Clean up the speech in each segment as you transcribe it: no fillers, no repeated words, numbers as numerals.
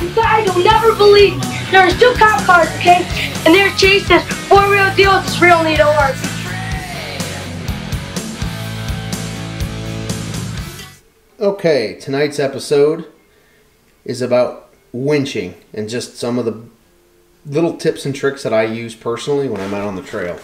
You guys will never believe there's 2 cop cars, okay? And they're chasing this 4-wheel deal with this real neat ORV. Okay, tonight's episode is about winching and just some of the little tips and tricks that I use personally when I'm out on the trail.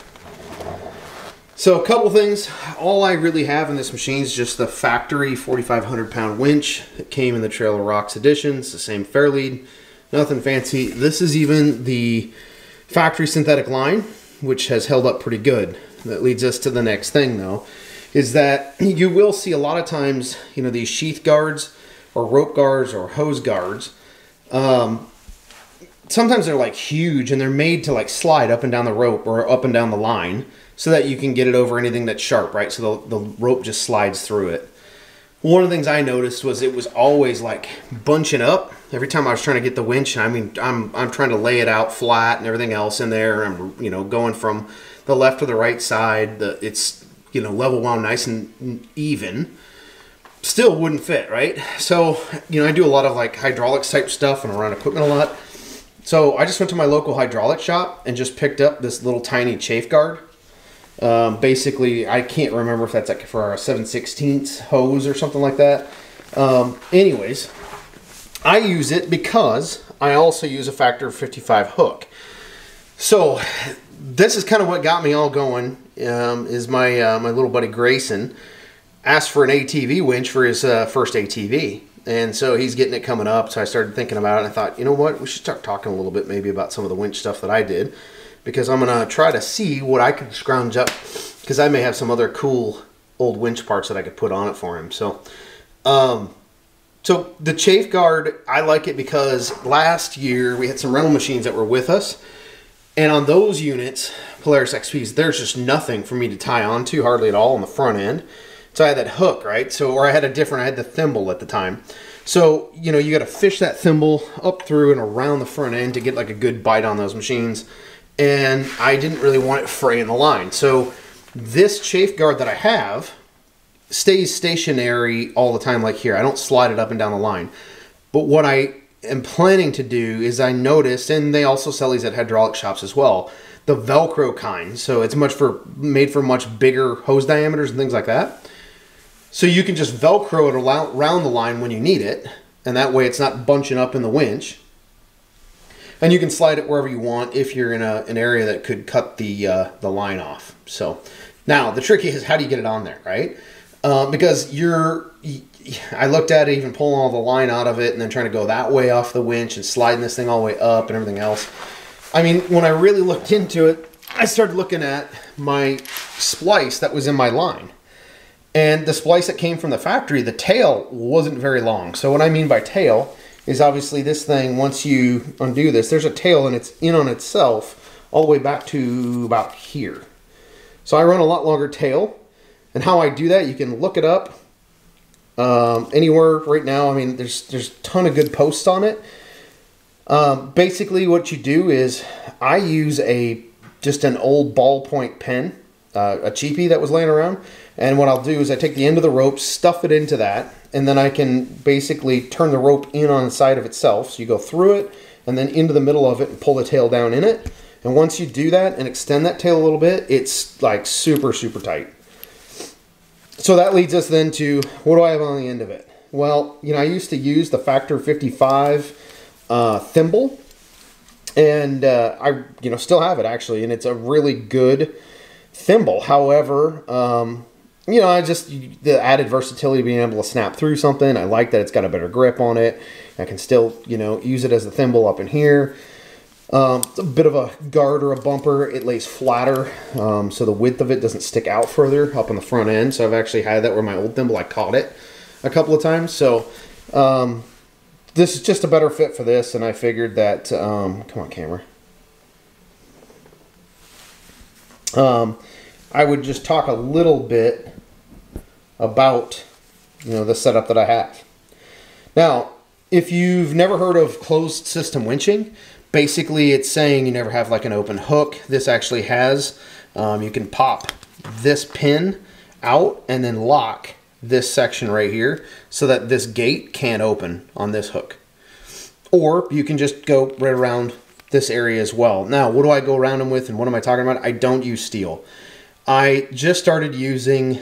So a couple things. All I really have in this machine is just the factory 4,500 pound winch. It came in the Trailer Rocks editions, the same Fairlead, nothing fancy. This is even the factory synthetic line, which has held up pretty good. That leads us to the next thing though, is that you will see a lot of times, you know, these sheath guards or rope guards or hose guards. Sometimes they're like huge and they're made to like slide up and down the rope or up and down the line so that you can get it over anything that's sharp, right? So the rope just slides through it. One of the things I noticed was it was always like bunching up every time I was trying to get the winch. I mean, I'm trying to lay it out flat and everything else in there. I'm, you know, going from the left to the right side. It's, you know, level wound nice and even. Still wouldn't fit, right? So, you know, I do a lot of like hydraulics type stuff and around equipment a lot. So I just went to my local hydraulic shop and just picked up this little tiny chafe guard. Basically, I can't remember if that's like for a 7/16 hose or something like that. Anyways, I use it because I also use a factor 55 hook. So this is kind of what got me all going. Is my my little buddy Grayson asked for an ATV winch for his first ATV. And so he's getting it coming up. So I started thinking about it and I thought, you know what, we should start talking a little bit maybe about some of the winch stuff that I did. Because I'm going to try to see what I could scrounge up. Because I may have some other cool old winch parts that I could put on it for him. So, so the chafe guard, I like it because last year we had some rental machines that were with us. And on those units, Polaris XPs, there's just nothing for me to tie onto, hardly at all on the front end. So I had that hook, right? So, or I had the thimble at the time. So, you know, you got to fish that thimble up through and around the front end to get like a good bite on those machines. And I didn't really want it fraying the line. So this chafe guard that I have stays stationary all the time like here. I don't slide it up and down the line. But what I am planning to do is I noticed, and they also sell these at hydraulic shops as well, the Velcro kind. So it's made for much bigger hose diameters and things like that. So you can just Velcro it around the line when you need it. And that way it's not bunching up in the winch. And you can slide it wherever you want if you're in an area that could cut the line off. So now the trick is, how do you get it on there, right? Because I looked at it, even pulling all the line out of it and then trying to go that way off the winch and sliding this thing all the way up and everything else. I mean, when I really looked into it, I started looking at my splice that was in my line. And the splice that came from the factory, the tail wasn't very long. So what I mean by tail is obviously this thing, once you undo this, there's a tail and it's in on itself all the way back to about here. So I run a lot longer tail. And how I do that, you can look it up anywhere right now. I mean, there's a ton of good posts on it. Basically what you do is I use just an old ballpoint pen, a cheapie that was laying around. And what I'll do is I take the end of the rope, stuff it into that, and then I can basically turn the rope in on the side of itself. So you go through it and then into the middle of it and pull the tail down in it. And once you do that and extend that tail a little bit, it's like super, super tight. So that leads us then to, what do I have on the end of it? Well, you know, I used to use the Factor 55 thimble. And I, you know, still have it actually. And it's a really good thimble. However, you know, the added versatility of being able to snap through something. I like that it's got a better grip on it. I can still, you know, use it as a thimble up in here. It's a bit of a guard or a bumper. It lays flatter, so the width of it doesn't stick out further up on the front end. So I've actually had that where my old thimble, I caught it a couple of times. So this is just a better fit for this, and I figured that, come on camera. I would just talk a little bit about, you know, the setup that I have. Now, if you've never heard of closed system winching, basically it's saying you never have like an open hook. This actually has, you can pop this pin out and then lock this section right here so that this gate can't open on this hook. Or you can just go right around this area as well. Now, what do I go around them with and what am I talking about? I don't use steel. I just started using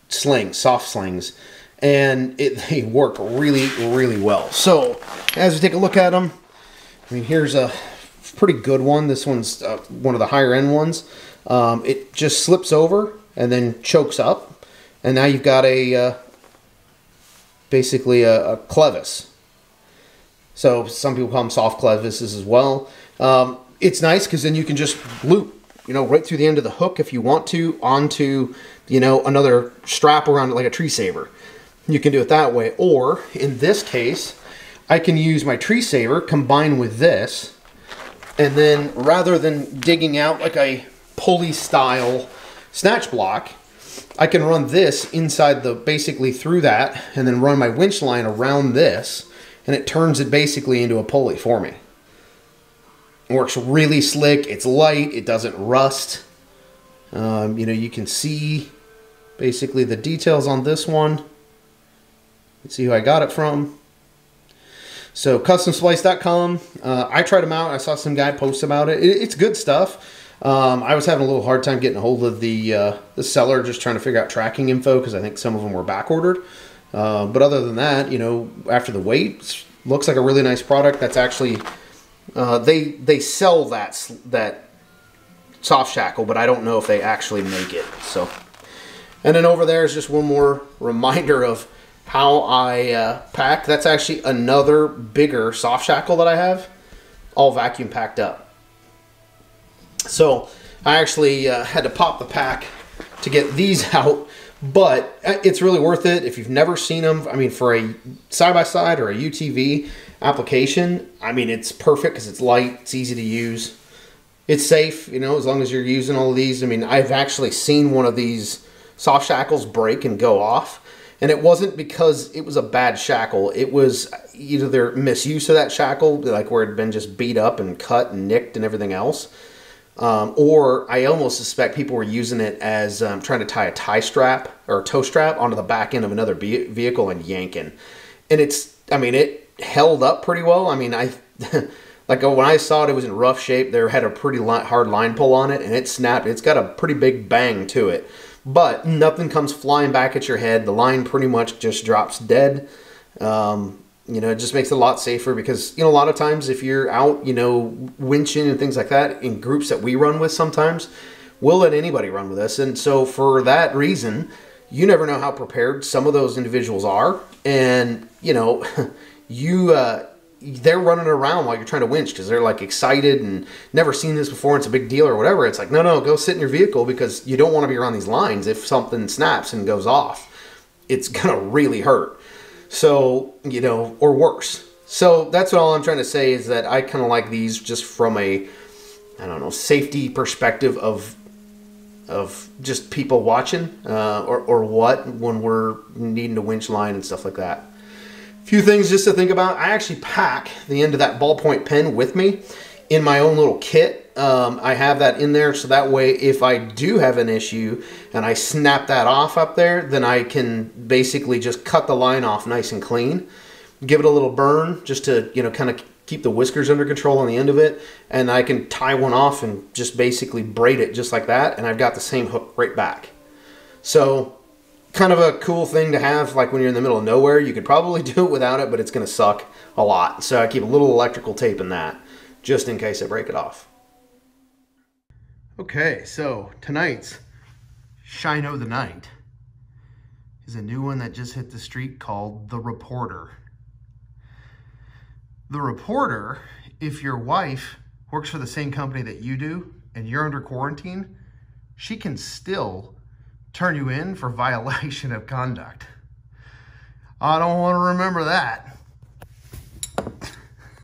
slings, soft slings, and they work really, really well. So as we take a look at them, I mean, here's a pretty good one. This one's one of the higher end ones. It just slips over and then chokes up, and now you've got a basically a clevis. So some people call them soft clevises as well. It's nice because then you can just loop, you know, right through the end of the hook if you want to, onto, you know, another strap around it like a tree saver. You can do it that way. Or in this case, I can use my tree saver combined with this, and then rather than digging out like a pulley style snatch block, I can run this inside the, basically through that, and then run my winch line around this, and it turns it basically into a pulley for me. It works really slick. It's light. It doesn't rust. You know, you can see basically the details on this one. Let's see who I got it from. So customsplice.com. I tried them out. I saw some guy post about it. It's good stuff. I was having a little hard time getting a hold of the seller, just trying to figure out tracking info because I think some of them were back ordered. But other than that, you know, after the wait, looks like a really nice product. That's actually they sell that soft shackle, but I don't know if they actually make it. So, and then over there is just one more reminder of how I pack. That's actually another bigger soft shackle that I have, all vacuum packed up. So I actually had to pop the pack to get these out, but it's really worth it if you've never seen them. I mean, for a side-by-side or a UTV application, I mean, it's perfect because it's light, it's easy to use, it's safe, you know, as long as you're using all of these. I mean, I've actually seen one of these soft shackles break and go off, and it wasn't because it was a bad shackle. It was either their misuse of that shackle, like where it had been just beat up and cut and nicked and everything else. Or I almost suspect people were using it as trying to tie a tie strap or a tow strap onto the back end of another vehicle and yanking. And it's, I mean, it held up pretty well. I mean, like when I saw it, it was in rough shape. There had a pretty hard line pull on it, and it snapped. It's got a pretty big bang to it, but nothing comes flying back at your head. The line pretty much just drops dead. You know, it just makes it a lot safer because, you know, a lot of times if you're out, you know, winching and things like that in groups that we run with sometimes, we'll let anybody run with us. And so for that reason, you never know how prepared some of those individuals are. And, you know, they're running around while you're trying to winch because they're like excited and never seen this before. And it's a big deal or whatever. It's like, no, go sit in your vehicle because you don't want to be around these lines. If something snaps and goes off, it's going to really hurt. So, you know, or worse. So that's all I'm trying to say is that I kind of like these just from a, I don't know, safety perspective of just people watching or what when we're needing to winch line and stuff like that. A few things just to think about. I actually pack the end of that ballpoint pen with me in my own little kit. I have that in there so that way if I do have an issue and I snap that off up there, then I can basically just cut the line off nice and clean, give it a little burn just to, you know, kind of keep the whiskers under control on the end of it, and I can tie one off and just basically braid it just like that, and I've got the same hook right back. So kind of a cool thing to have, like when you're in the middle of nowhere. You could probably do it without it, but it's going to suck a lot. So I keep a little electrical tape in that just in case I break it off. Okay, so tonight's Shine O' the Night is a new one that just hit the street called The Reporter. The Reporter, if your wife works for the same company that you do and you're under quarantine, she can still turn you in for violation of conduct. I don't want to remember that.